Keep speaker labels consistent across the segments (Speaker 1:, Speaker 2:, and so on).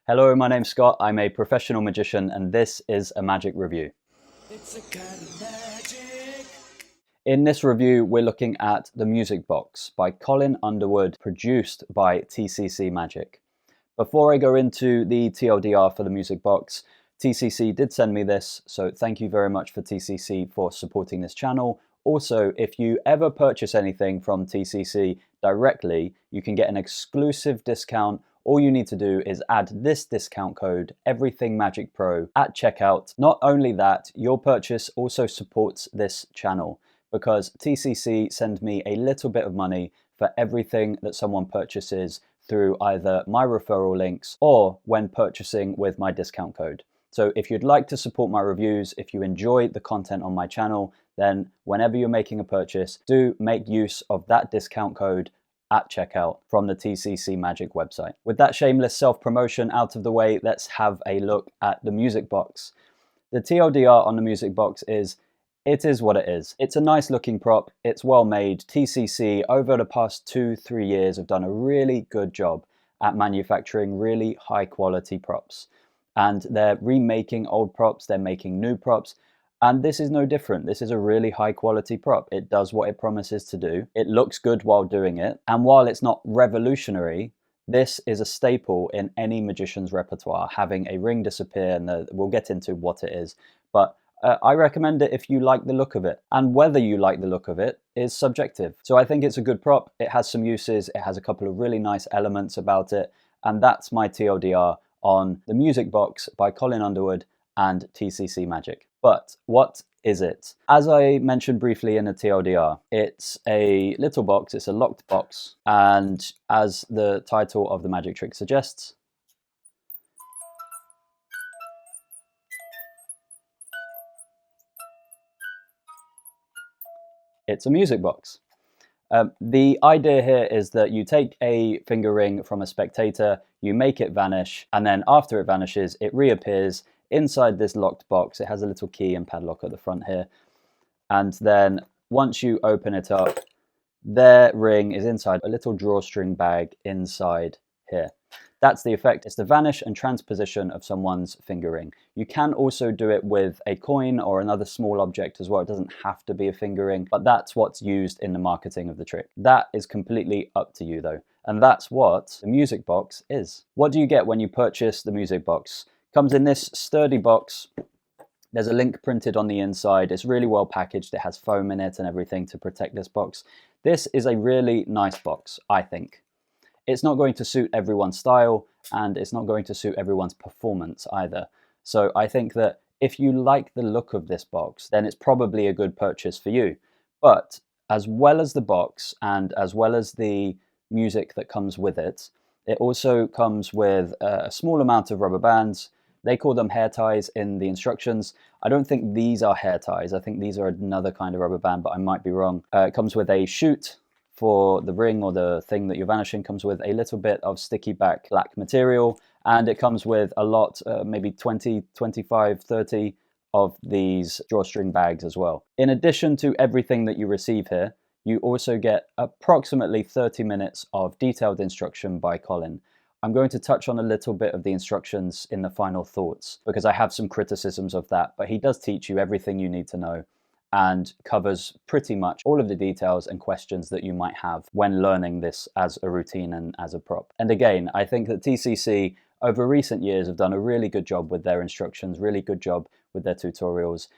Speaker 1: Hello, my name's Scott. I'm a professional magician and this is a magic review. It's a kind of magic. In this review, we're looking at The Music Box by Colin Underwood, produced by TCC Magic. Before I go into the TLDR for The Music Box, TCC did send me this, so thank you very much for TCC for supporting this channel. Also, if you ever purchase anything from TCC directly, you can get an exclusive discount. All you need to do is add this discount code, EverythingMagicPro, at checkout. Not only that, your purchase also supports this channel because TCC send me a little bit of money for everything that someone purchases through either my referral links or when purchasing with my discount code. So if you'd like to support my reviews, if you enjoy the content on my channel, then whenever you're making a purchase, do make use of that discount code at checkout from the TCC Magic website. With that shameless self-promotion out of the way, let's have a look at the Music Box. The TLDR on the Music Box is, it is what it is. It's a nice looking prop, it's well made. TCC over the past 2-3 years have done a really good job at manufacturing really high quality props. And they're remaking old props, they're making new props, and this is no different. This is a really high quality prop. It does what it promises to do. It looks good while doing it. And while it's not revolutionary, this is a staple in any magician's repertoire, having a ring disappear, and we'll get into what it is. But I recommend it if you like the look of it. And whether you like the look of it is subjective. So I think it's a good prop. It has some uses. It has a couple of really nice elements about it. And that's my TLDR on The Music Box by Colin Underwood and TCC Magic. But what is it? As I mentioned briefly in the TLDR, it's a little box, it's a locked box, and as the title of the magic trick suggests, it's a music box. The idea here is that you take a finger ring from a spectator, you make it vanish, and then after it vanishes, it reappears inside this locked box. It has a little key and padlock at the front here. And then once you open it up, their ring is inside a little drawstring bag inside here. That's the effect. It's the vanish and transposition of someone's finger ring. You can also do it with a coin or another small object as well. It doesn't have to be a finger ring, but that's what's used in the marketing of the trick. That is completely up to you though. And that's what the Music Box is. What do you get when you purchase the Music Box? It comes in this sturdy box. There's a link printed on the inside. It's really well packaged. It has foam in it and everything to protect this box. This is a really nice box, I think. It's not going to suit everyone's style and it's not going to suit everyone's performance either. So I think that if you like the look of this box, then it's probably a good purchase for you. But as well as the box and as well as the music that comes with it, it also comes with a small amount of rubber bands. They call them hair ties in the instructions. I don't think these are hair ties. I think these are another kind of rubber band, but I might be wrong. It comes with a chute for the ring or the thing that you're vanishing, comes with a little bit of sticky back black material, and it comes with a lot, maybe 20, 25, 30 of these drawstring bags as well. In addition to everything that you receive here, you also get approximately 30 minutes of detailed instruction by Colin. I'm going to touch on a little bit of the instructions in the final thoughts because I have some criticisms of that, but he does teach you everything you need to know and covers pretty much all of the details and questions that you might have when learning this as a routine and as a prop. And again, I think that TCC over recent years have done a really good job with their instructions, really good job with their tutorials.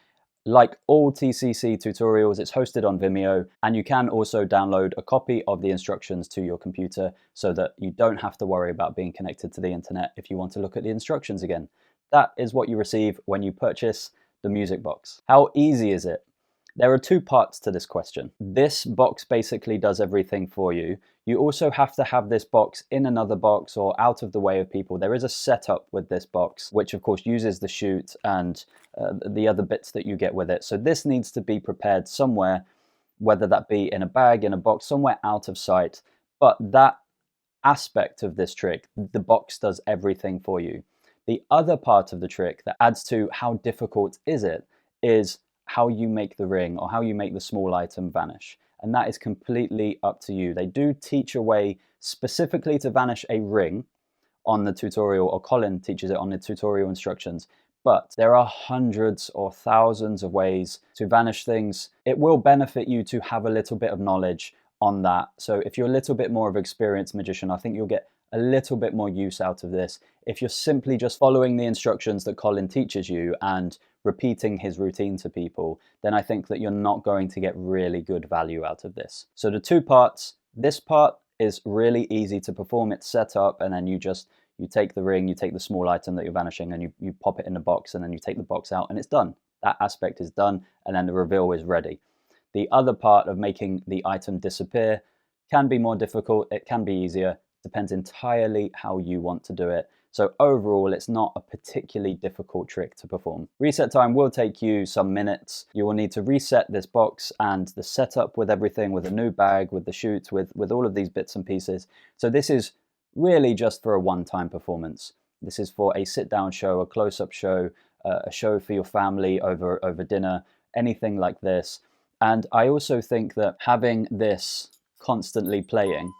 Speaker 1: Like all TCC tutorials, it's hosted on Vimeo, and you can also download a copy of the instructions to your computer so that you don't have to worry about being connected to the internet if you want to look at the instructions again. That is what you receive when you purchase the Music Box. How easy is it? There are two parts to this question. This box basically does everything for you. You also have to have this box in another box or out of the way of people. There is a setup with this box, which of course uses the chute and the other bits that you get with it. So this needs to be prepared somewhere, whether that be in a bag, in a box, somewhere out of sight. But that aspect of this trick, the box does everything for you. The other part of the trick that adds to how difficult is it is how you make the ring or how you make the small item vanish. And that is completely up to you. They do teach a way specifically to vanish a ring on the tutorial, or Colin teaches it on the tutorial instructions. But there are hundreds or thousands of ways to vanish things. It will benefit you to have a little bit of knowledge on that. So if you're a little bit more of an experienced magician, I think you'll get a little bit more use out of this. If you're simply just following the instructions that Colin teaches you and repeating his routine to people, then I think that you're not going to get really good value out of this. So the two parts, this part is really easy to perform. It's set up, and then you take the ring, you take the small item that you're vanishing, and you pop it in the box, and then you take the box out, and it's done. That aspect is done, and then the reveal is ready. The other part of making the item disappear can be more difficult. It can be easier. Depends entirely how you want to do it. So overall, it's not a particularly difficult trick to perform. Reset time will take you some minutes. You will need to reset this box and the setup with everything, with a new bag, with the chutes, with all of these bits and pieces. So this is really just for a one-time performance. This is for a sit-down show, a close-up show, a show for your family over dinner, anything like this. And I also think that having this constantly playing,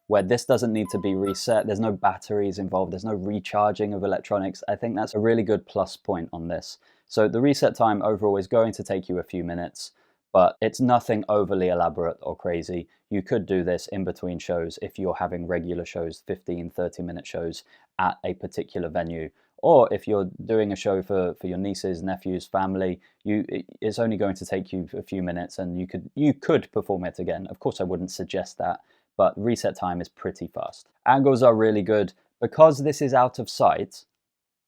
Speaker 1: where this doesn't need to be reset, there's no batteries involved, there's no recharging of electronics, I think that's a really good plus point on this. So the reset time overall is going to take you a few minutes, but it's nothing overly elaborate or crazy. You could do this in between shows if you're having regular shows, 15, 30-minute shows at a particular venue. Or if you're doing a show for your nieces, nephews, family, it's only going to take you a few minutes, and you could perform it again. Of course, I wouldn't suggest that, but reset time is pretty fast. Angles are really good. Because this is out of sight,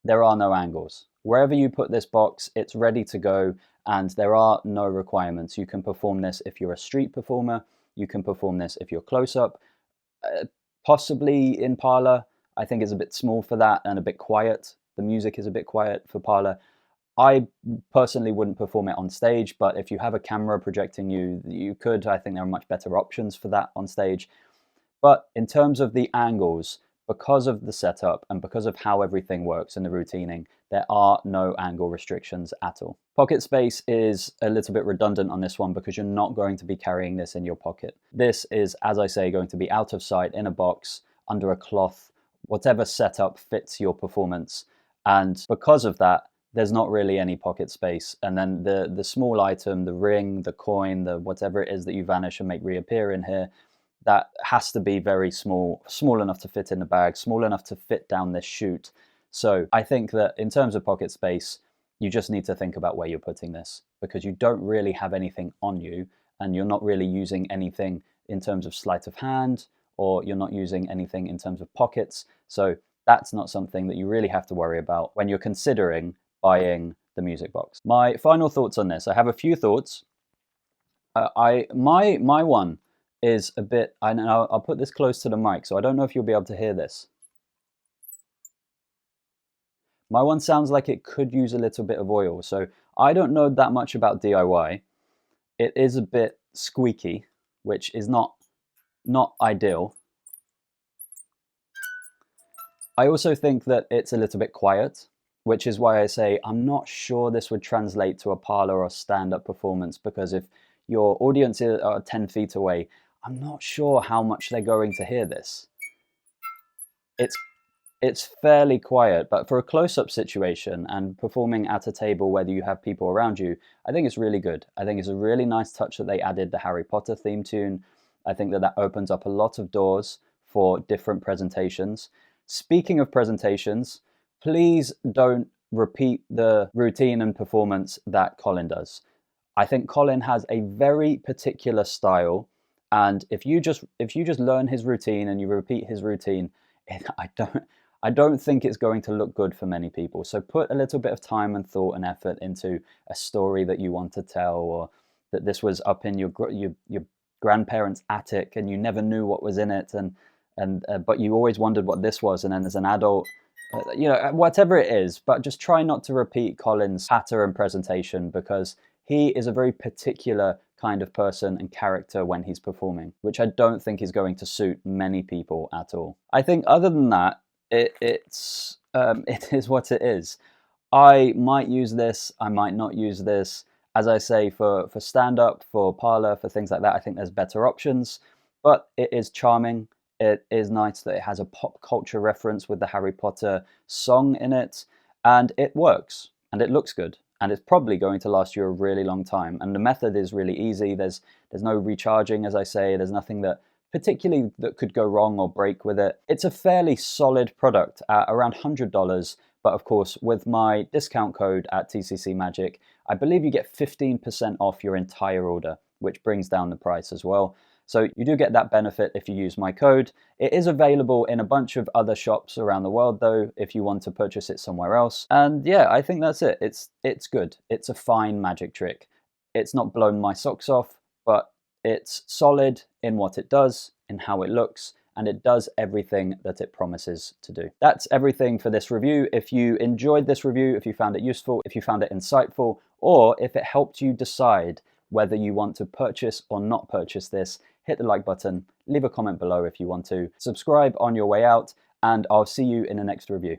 Speaker 1: there are no angles. Wherever you put this box, it's ready to go, and there are no requirements. You can perform this if you're a street performer. You can perform this if you're close up, possibly in parlor. I think it's a bit small for that and a bit quiet. The music is a bit quiet for parlor. I personally wouldn't perform it on stage, but if you have a camera projecting you, you could. I think there are much better options for that on stage. But in terms of the angles, because of the setup and because of how everything works in the routining, there are no angle restrictions at all. Pocket space is a little bit redundant on this one because you're not going to be carrying this in your pocket. This is, as I say, going to be out of sight in a box, under a cloth, whatever setup fits your performance. And because of that, there's not really any pocket space. And then the small item, the ring, the coin, the whatever it is that you vanish and make reappear in here, that has to be very small enough to fit in the bag, small enough to fit down this chute. So I think that in terms of pocket space, you just need to think about where you're putting this, because you don't really have anything on you, and you're not really using anything in terms of sleight of hand, or you're not using anything in terms of pockets. So that's not something that you really have to worry about when you're considering buying the music box. My final thoughts on this, I have a few thoughts. My one is a bit, I'll put this close to the mic, so I don't know if you'll be able to hear this. My one sounds like it could use a little bit of oil, so I don't know that much about DIY. It is a bit squeaky, which is not ideal. I also think that it's a little bit quiet, which is why I say I'm not sure this would translate to a parlor or stand-up performance, because if your audience are 10 feet away, I'm not sure how much they're going to hear this. It's fairly quiet, but for a close-up situation and performing at a table, whether you have people around you, I think it's really good. I think it's a really nice touch that they added the Harry Potter theme tune. I think that opens up a lot of doors for different presentations. Speaking of presentations, please don't repeat the routine and performance that Colin does. I think Colin has a very particular style, and if you just learn his routine and you repeat his routine, I don't think it's going to look good for many people. So put a little bit of time and thought and effort into a story that you want to tell, or that this was up in your grandparents' attic and you never knew what was in it, but you always wondered what this was, and then as an adult, whatever it is. But just try not to repeat Colin's patter and presentation, because he is a very particular kind of person and character when he's performing, which I don't think is going to suit many people at all. I think other than that, it is what it is. I might use this, I might not use this. As I say, for stand-up, for parlor, for things like that, I think there's better options, but it is charming. It is nice that it has a pop culture reference with the Harry Potter song in it, and it works, and it looks good, and it's probably going to last you a really long time. And the method is really easy. There's no recharging, as I say. There's nothing that particularly that could go wrong or break with it. It's a fairly solid product at around $100, but of course, with my discount code at TCC Magic, I believe you get 15% off your entire order, which brings down the price as well. So you do get that benefit if you use my code. It is available in a bunch of other shops around the world though, if you want to purchase it somewhere else. And yeah, I think that's it. It's good. It's a fine magic trick. It's not blown my socks off, but it's solid in what it does, in how it looks, and it does everything that it promises to do. That's everything for this review. If you enjoyed this review, if you found it useful, if you found it insightful, or if it helped you decide whether you want to purchase or not purchase this, hit the like button, leave a comment below if you want to, subscribe on your way out, and I'll see you in the next review.